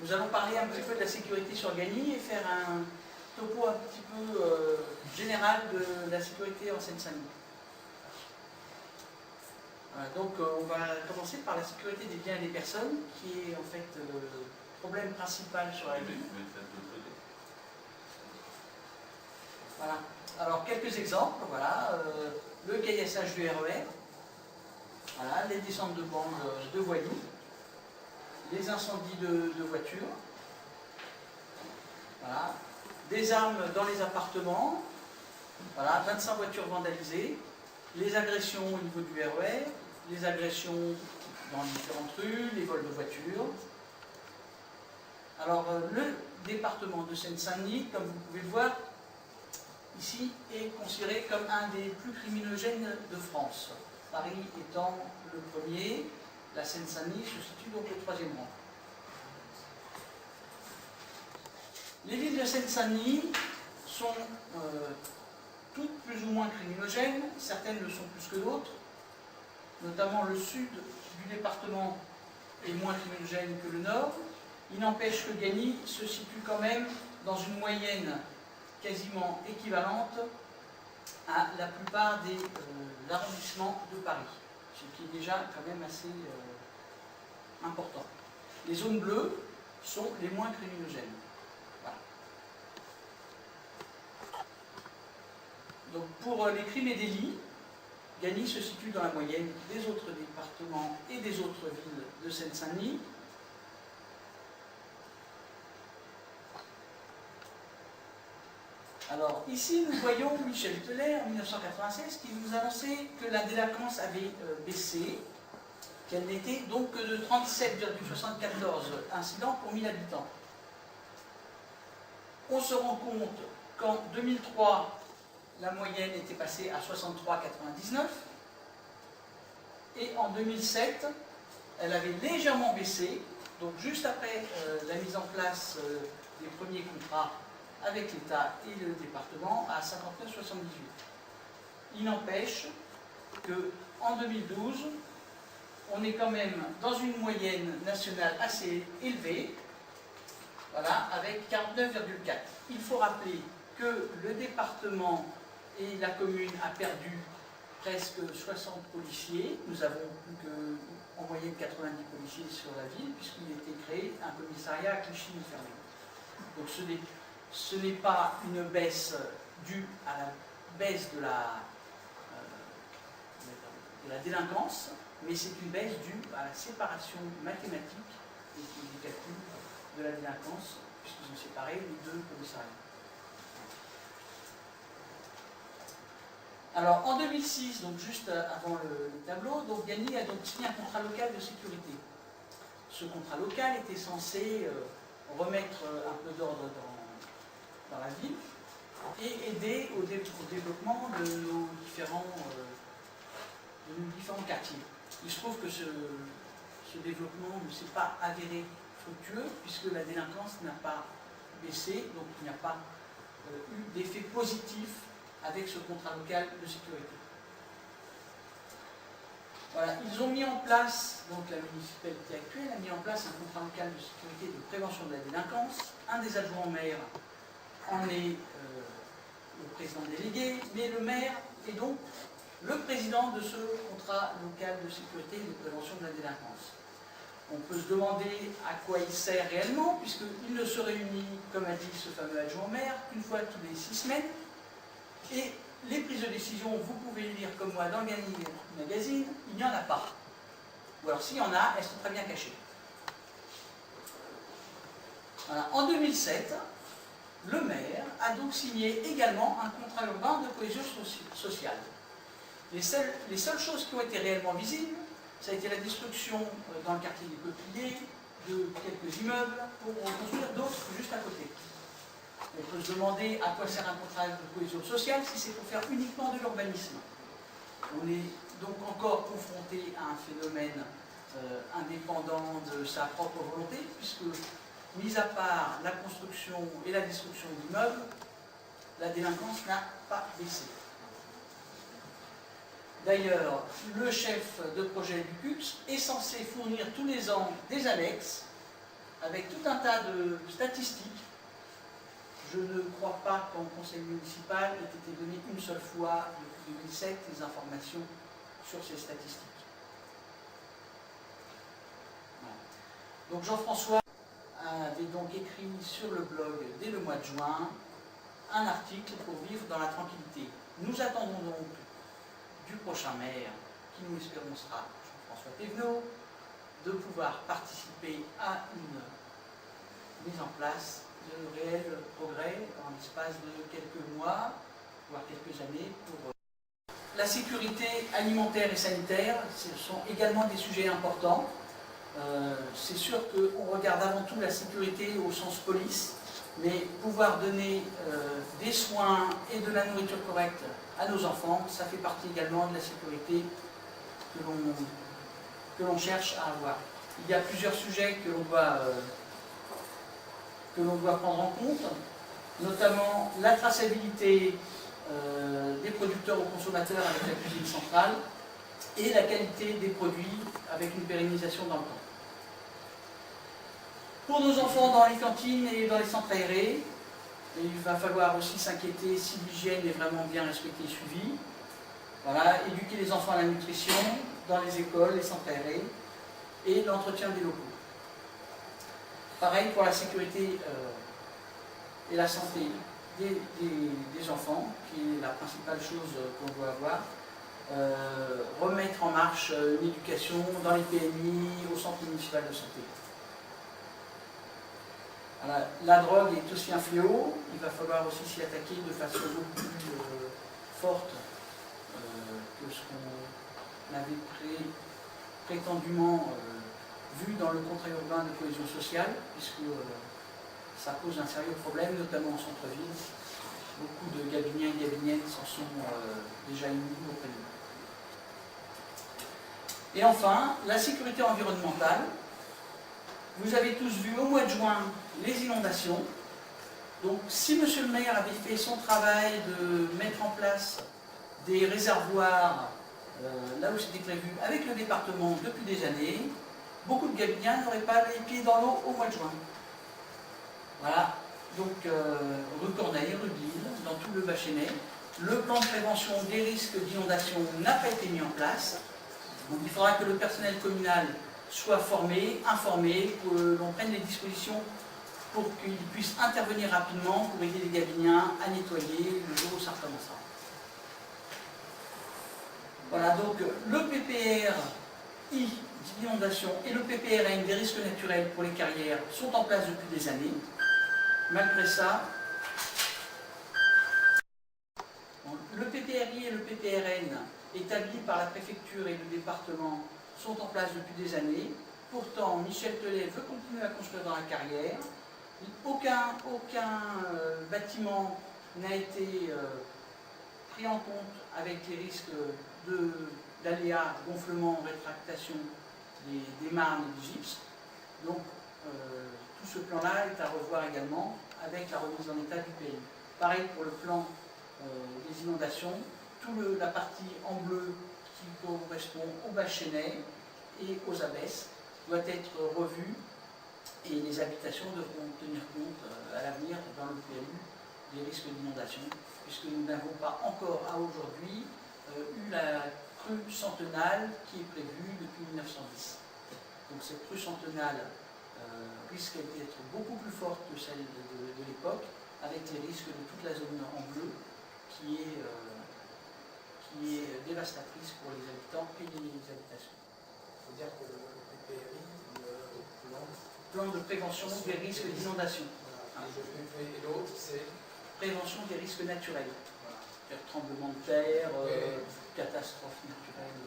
Nous allons parler un petit peu de la sécurité sur Gagny et faire un topo un petit peu général de la sécurité en Seine-Saint-Denis. Voilà, donc on va commencer par la sécurité des biens et des personnes, qui est en fait le problème principal sur la ville. Voilà. Alors quelques exemples, voilà, le caillassage du RER, voilà, les descentes de bandes de voyous, les incendies de voitures, voilà, des armes dans les appartements, voilà, 25 voitures vandalisées, les agressions au niveau du RER, les agressions dans les différentes rues, les vols de voitures. Alors le département de Seine-Saint-Denis, comme vous pouvez le voir, ici est considéré comme un des plus criminogènes de France. Paris étant le premier, la Seine-Saint-Denis se situe donc au troisième rang. Les villes de Seine-Saint-Denis sont toutes plus ou moins criminogènes, certaines le sont plus que d'autres, notamment le sud du département est moins criminogène que le nord. Il n'empêche que Gagny se situe quand même dans une moyenne quasiment équivalente à la plupart des arrondissements de Paris, ce qui est déjà quand même assez important. Les zones bleues sont les moins criminogènes. Voilà. Donc pour les crimes et délits, Gagny se situe dans la moyenne des autres départements et des autres villes de Seine-Saint-Denis. Alors ici nous voyons Michel Teller en 1996 qui nous annonçait que la délinquance avait baissé, qu'elle n'était donc que de 37,74 incidents pour 1000 habitants. On se rend compte qu'en 2003, la moyenne était passée à 63,99 et en 2007, elle avait légèrement baissé, donc juste après la mise en place des premiers contrats avec l'État et le département à 59,78. Il n'empêche qu'en 2012, on est quand même dans une moyenne nationale assez élevée, voilà, avec 49,4. Il faut rappeler que le département et la commune a perdu presque 60 policiers. Nous avons plus qu'en moyenne 90 policiers sur la ville, puisqu'il a été créé un commissariat à Clichy-Montfermeil. Donc ce n'est pas une baisse due à la baisse de la délinquance, mais c'est une baisse due à la séparation mathématique et du calcul de la délinquance, puisqu'ils ont séparé les deux commissariats. Alors en 2006, donc juste avant le tableau, donc Gagny a donc signé un contrat local de sécurité. Ce contrat local était censé remettre un peu d'ordre dans la ville et aider au développement de nos différents quartiers. Il se trouve que ce développement ne s'est pas avéré fructueux puisque la délinquance n'a pas baissé, donc il n'y a pas eu d'effet positif avec ce contrat local de sécurité. Voilà, ils ont mis en place, donc la municipalité actuelle a mis en place un contrat local de sécurité de prévention de la délinquance. Un des adjoints au maire en est le président délégué, mais le maire est donc le président de ce contrat local de sécurité et de prévention de la délinquance. On peut se demander à quoi il sert réellement, puisqu'il ne se réunit, comme a dit ce fameux adjoint au maire, qu'une fois tous les 6 semaines. Et les prises de décision, vous pouvez le lire comme moi dans le Gagny Magazine, il n'y en a pas. Ou alors s'il y en a, elles sont très bien cachées. Voilà. En 2007, le maire a donc signé également un contrat urbain de cohésion sociale. Les seules choses qui ont été réellement visibles, ça a été la destruction dans le quartier des Peupliers de quelques immeubles pour construire d'autres juste à côté. On peut se demander à quoi sert un contrat de cohésion sociale si c'est pour faire uniquement de l'urbanisme. On est donc encore confronté à un phénomène indépendant de sa propre volonté, puisque, mis à part la construction et la destruction d'immeubles, la délinquance n'a pas baissé. D'ailleurs, le chef de projet du CUPS est censé fournir tous les ans des annexes avec tout un tas de statistiques. Je ne crois pas qu'en conseil municipal ait été donné une seule fois depuis 2007 les informations sur ces statistiques. Voilà. Donc Jean-François avait donc écrit sur le blog dès le mois de juin un article pour vivre dans la tranquillité. Nous attendons donc du prochain maire, qui nous espérons sera Jean-François Thévenot, de pouvoir participer à une mise en place de réels progrès en l'espace de quelques mois, voire quelques années. Pour la sécurité alimentaire et sanitaire, ce sont également des sujets importants. C'est sûr qu'on regarde avant tout la sécurité au sens police, mais pouvoir donner des soins et de la nourriture correcte à nos enfants, ça fait partie également de la sécurité que l'on cherche à avoir. Il y a plusieurs sujets que l'on doit prendre en compte, notamment la traçabilité des producteurs aux consommateurs avec la cuisine centrale et la qualité des produits avec une pérennisation dans le temps. Pour nos enfants dans les cantines et dans les centres aérés, il va falloir aussi s'inquiéter si l'hygiène est vraiment bien respectée et suivie. Voilà, éduquer les enfants à la nutrition dans les écoles, les centres aérés et l'entretien des locaux. Pareil pour la sécurité et la santé des enfants, qui est la principale chose qu'on doit avoir. Remettre en marche une éducation dans les PMI, au centre municipal de santé. Voilà. La drogue est aussi un fléau, il va falloir aussi s'y attaquer de façon beaucoup plus forte que ce qu'on avait prétendument vu dans le contrat urbain de cohésion sociale, puisque ça pose un sérieux problème, notamment en centre-ville. Beaucoup de gabiniens et gabinettes s'en sont déjà émus auprès de nous. Et enfin, la sécurité environnementale. Vous avez tous vu au mois de juin les inondations. Donc si M. le maire avait fait son travail de mettre en place des réservoirs là où c'était prévu avec le département depuis des années, beaucoup de gabiniens n'auraient pas les pieds dans l'eau au mois de juin. Voilà, donc rue Corneille, rue Lille, dans tout le Bachénais, le plan de prévention des risques d'inondation n'a pas été mis en place. Donc il faudra que le personnel communal soit formé, informé, que l'on prenne les dispositions pour qu'ils puissent intervenir rapidement pour aider les gabiniens à nettoyer le jour où ça recommencera. Voilà, donc le PPRI d'inondation et le PPRN des risques naturels pour les carrières sont en place depuis des années. Malgré ça, le PPRI et le PPRN établis par la préfecture et le département sont en place depuis des années. Pourtant, Michel Telet veut continuer à construire dans la carrière. Aucun bâtiment n'a été pris en compte avec les risques d'aléas, gonflement, rétractation des marnes et du gypse. Donc, tout ce plan-là est à revoir également avec la remise en état du pays. Pareil pour le plan des inondations, toute la partie en bleu qui correspond au Bachénais et aux Abbesses doit être revue et les habitations devront tenir compte à l'avenir dans le PLU des risques d'inondation, puisque nous n'avons pas encore à aujourd'hui eu la crue centenale qui est prévue depuis 1910. Donc cette crue centenale risque d'être beaucoup plus forte que celle de l'époque, avec les risques de toute la zone en bleu qui est dévastatrice pour les habitants et les habitations. Il faut dire que le PPRI, le plan de prévention des risques d'inondation. Voilà. Et l'autre, c'est prévention des risques naturels. Voilà. Tremblement de terre, catastrophes naturelles.